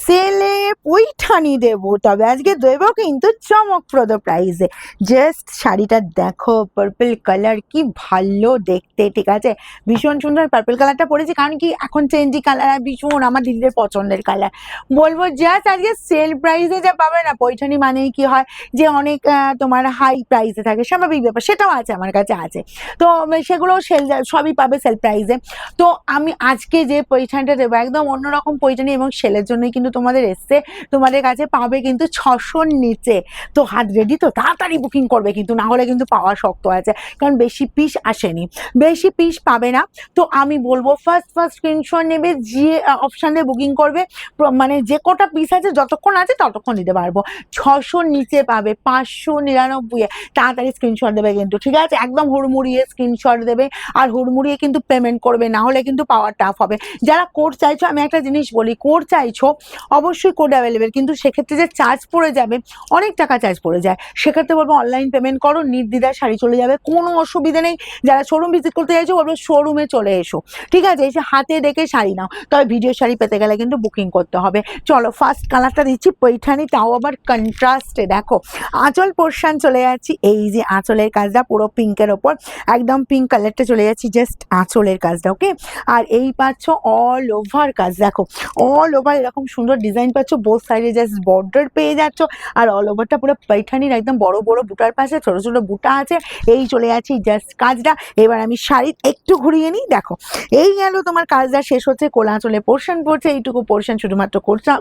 সেলে পৈঠানি দেবো, তবে আজকে দেবো কিন্তু চমকপ্রদ প্রাইসে। জাস্ট শাড়িটা দেখো, পার্পল কালার, কি ভালো দেখতে, ঠিক আছে, ভীষণ সুন্দর। পার্পল কালারটা পরেছি কারণ কি এখন ট্রেন্ডি কালার, আর ভীষণ আমার দিদিদের পছন্দের কালার। বলবো জাস্ট আজকে সেল প্রাইসে যা পাবে না, পৈঠানি মানেই কি হয় যে অনেক তোমার হাই প্রাইসে থাকে, স্বাভাবিক ব্যাপার, সেটাও আছে আমার কাছে আছে। তো সেগুলো সেল সবই পাবে সেল প্রাইসে। তো আমি আজকে যে পৈঠানিটা দেবো একদম অন্যরকম পৈঠানি, এবং সেলের জন্যই কিন্তু তোমাদের এসছে। তোমাদের কাছে পাবে কিন্তু 600-র নিচে। তো হাত রেডি তো, তাড়াতাড়ি বুকিং করবে কিন্তু, না হলে কিন্তু পাওয়া শক্ত আছে, কারণ বেশি পিস আসেনি, বেশি পিস পাবে না। তো আমি বলবো ফার্স্ট স্ক্রিনশট নেবে, যে অপশানে বুকিং করবে, মানে যে কটা পিস আছে যতক্ষণ আছে ততক্ষণ দিতে পারবো। 600-র নিচে পাবে 599-এ। তাড়াতাড়ি স্ক্রিনশট দেবে কিন্তু, ঠিক আছে, একদম হুড়মুড়িয়ে স্ক্রিনশট দেবে, আর হুড়মুড়িয়ে কিন্তু পেমেন্ট করবে, না হলে কিন্তু পাওয়া টাফ হবে। যারা কোড চাইছো, আমি একটা জিনিস বলি, কোড চাইছো অবশ্যই কোড অ্যাভেলেবেল, কিন্তু সেক্ষেত্রে যে চার্জ পড়ে যাবে, অনেক টাকা চার্জ পড়ে যায়, সেক্ষেত্রে বলবো অনলাইন পেমেন্ট করো, নির্দ্বিধায় শাড়ি চলে যাবে, কোনো অসুবিধা নেই। যারা শোরুম ভিজিট করতে চাইছো বলবো শোরুমে চলে এসো, ঠিক আছে, এসে হাতে দেখে শাড়ি নাও। তবে ভিডিও শাড়ি পেতে গেলে কিন্তু বুকিং করতে হবে। চলো ফার্স্ট কালারটা দিচ্ছি পৈঠানি, তাও আবার কন্ট্রাস্টে। দেখো আঁচল পোর্শন চলে যাচ্ছি, এই যে আঁচলের কাজটা পুরো পিঙ্কের ওপর, একদম পিঙ্ক কালারটা চলে যাচ্ছি, জাস্ট আঁচলের কাজটা, ওকে। আর এই পাচ্ছ অল ওভার কাজ, দেখো অল ওভার এরকম সুন্দর ডিজাইন পাচ্ছ, বোথ সাইডে জাস্ট বর্ডার পেয়ে যাচ্ছ, আর অল ওভারটা পুরো পৈঠানির একদম বড় বড় বুটার পাশে ছোট ছোট বুটা আছে। এই চলে যাচ্ছি জাস্ট কাজটা। এবার আমি শাড়ির একটু ঘুরিয়ে নিই, দেখো এই গেল তোমার কাজটা শেষ হচ্ছে, কোলাচলে পোর্শন পড়ছে, এইটুকু পোর্শন শুধুমাত্র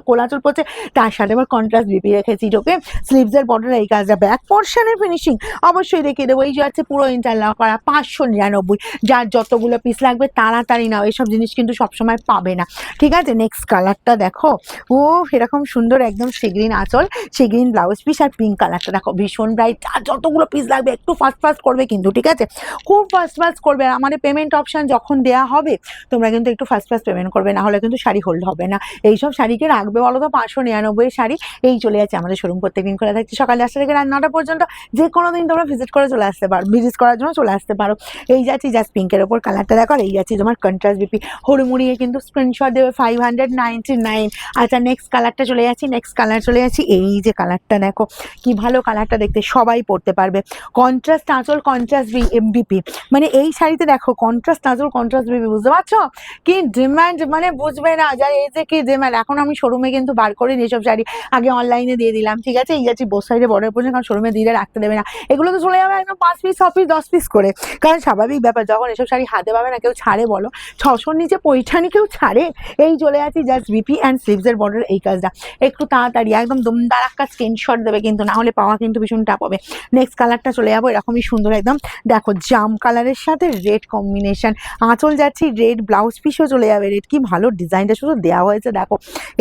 কোলাচল পড়ছে, তার সাথে আবার কন্ট্রাস্ট বিপি রেখেছি, ওকে। স্লিভসের বর্ডার এই কাজটা, ব্যাক পোর্শনের ফিনিশিং অবশ্যই দেখিয়ে দেবো। এই যাচ্ছে পুরো ইন্টারলক করা, 599। যার যতগুলো পিস লাগবে তাড়াতাড়ি নাও, এইসব জিনিস কিন্তু সবসময় পাবে না, ঠিক আছে। নেক্সট কালারটা দেখো, ও এরকম সুন্দর একদম সি গ্রিন আঁচল, সি গ্রিন ব্লাউজ পিস, আর পিঙ্ক কালারটা দেখো ভীষণ ব্রাইট। আর যতগুলো পিস লাগবে একটু ফাস্ট করবে কিন্তু, ঠিক আছে, খুব ফাস্ট করবে। আর আমাদের পেমেন্ট অপশান যখন দেওয়া হবে তোমরা কিন্তু একটু ফাস্ট পেমেন্ট করবে, না হলে কিন্তু শাড়ি হোল্ড হবে না। এইসব শাড়িকে রাখবে বলো তো, 599 শাড়ি। এই চলে যাচ্ছে আমাদের শোরুম, প্রত্যেকদিন খোলা থাকছে সকাল 10টা থেকে রাত 9টা পর্যন্ত। যে কোনো দিন তোমরা ভিজিট করে চলে আসতে পারো, ভিজিট করার জন্য চলে আসতে পারো। এই যাচ্ছি জাস্ট পিঙ্কের ওপর কালারটা দেখো, আর এই যাচ্ছি তোমার কন্ট্রাস্ট বিপি, হুড়মুড়িয়ে কিন্তু স্ক্রিনশট দেবে 599। আচ্ছা নেক্সট কালারটা চলে যাচ্ছি, নেক্সট কালার চলে যাচ্ছি, এই যে কালারটা দেখো কি ভালো কালারটা দেখতে, সবাই পরতে পারবে। কন্ট্রাস্ট আঁচল, কন্ট্রাস্ট বিপি, মানে এই শাড়িতে দেখো কন্ট্রাস্ট আঁচল, কন্ট্রাস্ট বিপি, বুঝতে পারছো কি ডিমান্ড, মানে বুঝবে না যার এই যে কি ডিমান্ড। এখন আমি শোরুমে কিন্তু বার করি এসব শাড়ি, আগে অনলাইনে দিয়ে দিলাম, ঠিক আছে। এই যাচ্ছি বোথ সাইডে বর্ডার পর্যন্ত, কারণ শোরুমে দিলে রাখতে দেবে না, এগুলো তো চলে যাবে একদম 5 পিস 6 পিস 10 পিস করে, কারণ স্বাভাবিক ব্যাপার, যখন এসব শাড়ি হাতে পাবে না কেউ ছাড়ে বলো, 600-র নিচে পৈঠানি কেউ ছাড়ে। এই চলে যাচ্ছি জাস্ট বিপি অ্যান্ড স্লিভসের বর্ডার এই কাজটা, একটু তাড়াতাড়ি একদম দমদার একটা স্ক্রিনশট দেবে কিন্তু, না হলে পাওয়া কিন্তু ভীষণ টাপ হবে। নেক্সট কালারটা চলে যাবো, এরকমই সুন্দর একদম দেখো জাম কালারের সাথে রেড কম্বিনেশন, আঁচল যাচ্ছি রেড, ব্লাউজ পিসও চলে যাবে রেড, কি ভালো ডিজাইনটা শুধু দেওয়া হয়েছে দেখো।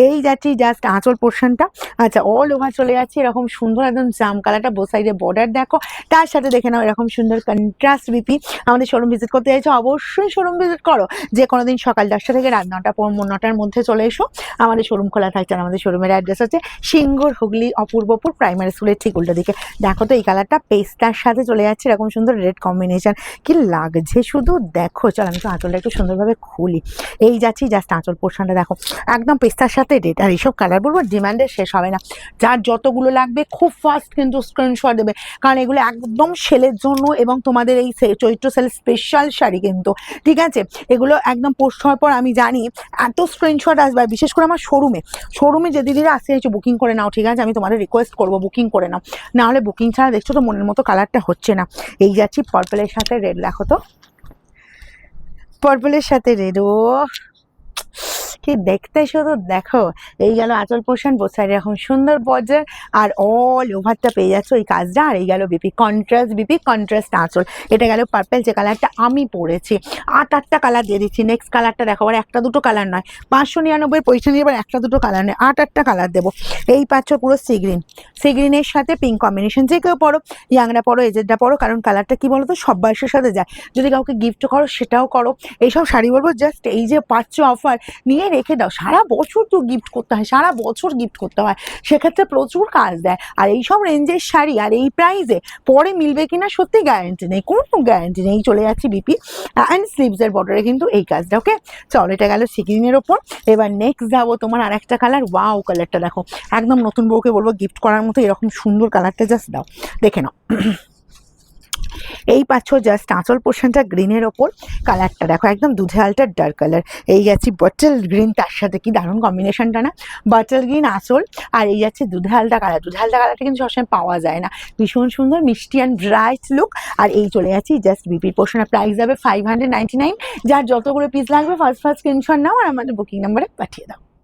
এই যাচ্ছি জাস্ট আঁচল পোর্শনটা, আচ্ছা অল ওভার চলে যাচ্ছে এরকম সুন্দর একদম জাম কালারটা, বোথ সাইডে বর্ডার দেখো, তার সাথে দেখে নাও এরকম সুন্দর কন্ট্রাস্ট বিপি। আমাদের শোরুম ভিজিট করতে চাইছো অবশ্যই শোরুম ভিজিট করো, যে কোনো দিন সকাল 10টা থেকে রাত 9টার মধ্যে চলে এসো, আমাদের শোরুম খোলা থাকছে। আর আমাদের শোরুমের অ্যাড্রেস হচ্ছে সিঙ্গুর, হুগলি, অপূর্বপুর প্রাইমারি স্কুলের ঠিক উল্টো দিকে। দেখো তো এই কালারটা পেস্টার সাথে চলে যাচ্ছে এরকম সুন্দর রেড কম্বিনেশন, কি লাগছে শুধু দেখো। চল আমি তো আঁচলটা একটু সুন্দরভাবে খুলি, এই যাচ্ছি জাস্ট আঁচল পোর্শনটা দেখো একদম পেস্তার সাথে রেড। আর এইসব কালার বলবো ডিমান্ডের শেষ হবে না, যার যতগুলো লাগবে খুব ফাস্ট কিন্তু স্ক্রিনশট দেবে, কারণ এগুলো একদম সেলের জন্য এবং তোমাদের এই চৈত্র সেল স্পেশাল শাড়ি কিন্তু, ঠিক আছে। এগুলো একদম পোস্ট হওয়ার পর আমি জানি এত স্ক্রিনশট আসবে, বিশেষ করে আমার শোরুমে যে দিদিরা আসছে একটু বুকিং করে নাও, ঠিক আছে, আমি তোমাদের রিকোয়েস্ট করবো বুকিং করে নাও, না হলে বুকিং ছাড়া দেখছো তো মনের মতো কালারটা হচ্ছে না। এই যাচ্ছি পার্পলের সাথে রেড, দেখো তো পার্পলের সাথে রেড, ও কি দেখতে শুধু দেখো। এই গেল আঁচল পোর্শন, বোথ সাইডে এখন সুন্দর বর্ডার, আর অল ওভারটা পেয়ে যাচ্ছে ওই কাজটা। আর এই গেল বিপি, কন্ট্রাস্ট আঁচল। এটা গেল পার্পল, যে কালারটা আমি পরেছি। 8-8টা কালার দিয়ে দিচ্ছি। নেক্সট কালারটা দেখো, আবার একটা দুটো কালার নয়, 599 পয়সা নিয়ে আবার একটা দুটো কালার নয়, 8-8টা কালার দেবো। এই পাচ্ছ পুরো সি গ্রিনের সাথে পিঙ্ক কম্বিনেশন, যে কেউ পরো, ইয়াংরা পরো, এজেডরা পরো, কারণ কালারটা কি বলতো সব বয়সের সাথে যায়। যদি কাউকে গিফট করো সেটাও করো। এইসব শাড়ি বলবো জাস্ট এই যে পাচ্ছ অফার নিয়ে রেখে দাও, সারা বছর তো গিফট করতে হয়, সারা বছর গিফট করতে হয়, সেক্ষেত্রে প্রচুর কাজ দেয়। আর এইসব রেঞ্জের শাড়ি আর এই প্রাইসে পরে মিলবে কিনা সত্যি গ্যারান্টি নেই, কোনো গ্যারান্টি নেই। চলে যাচ্ছি বিপি অ্যান্ড স্লিভসের বর্ডারে কিন্তু এই কাজটা। ওকে, চলো এটা গেল সি গ্রিনের ওপর। এবার নেক্সট যাবো তোমার আর একটা কালার। ওয়াও, কালারটা দেখো, একদম নতুন বউকে বলবো গিফট করার মতো এরকম সুন্দর কালারটা জাস্ট দাও, দেখে নাও। এই পাচ্ছ জাস্ট আঁচল পোর্শনটা গ্রিনের ওপর, কালারটা দেখো একদম দুধে আলটার ডার্ক কালার। এই যাচ্ছি বটল গ্রিন, তার সাথে কি দারুণ কম্বিনেশনটা না, বটল গ্রিন আঁচল, আর এই যাচ্ছে দুধে আলটা কালার। দুধে আলটা কালারটা কিন্তু সবসময় পাওয়া যায় না, ভীষণ সুন্দর মিষ্টি অ্যান্ড ব্রাইট লুক। আর এই চলে যাচ্ছি জাস্ট বিপির পোর্শনের প্রাইস যাবে 599। যার যতগুলো পিস লাগবে ফার্স্ট স্ক্রিনশট নাও আর আমাদের বুকিং নাম্বারে পাঠিয়ে দাও।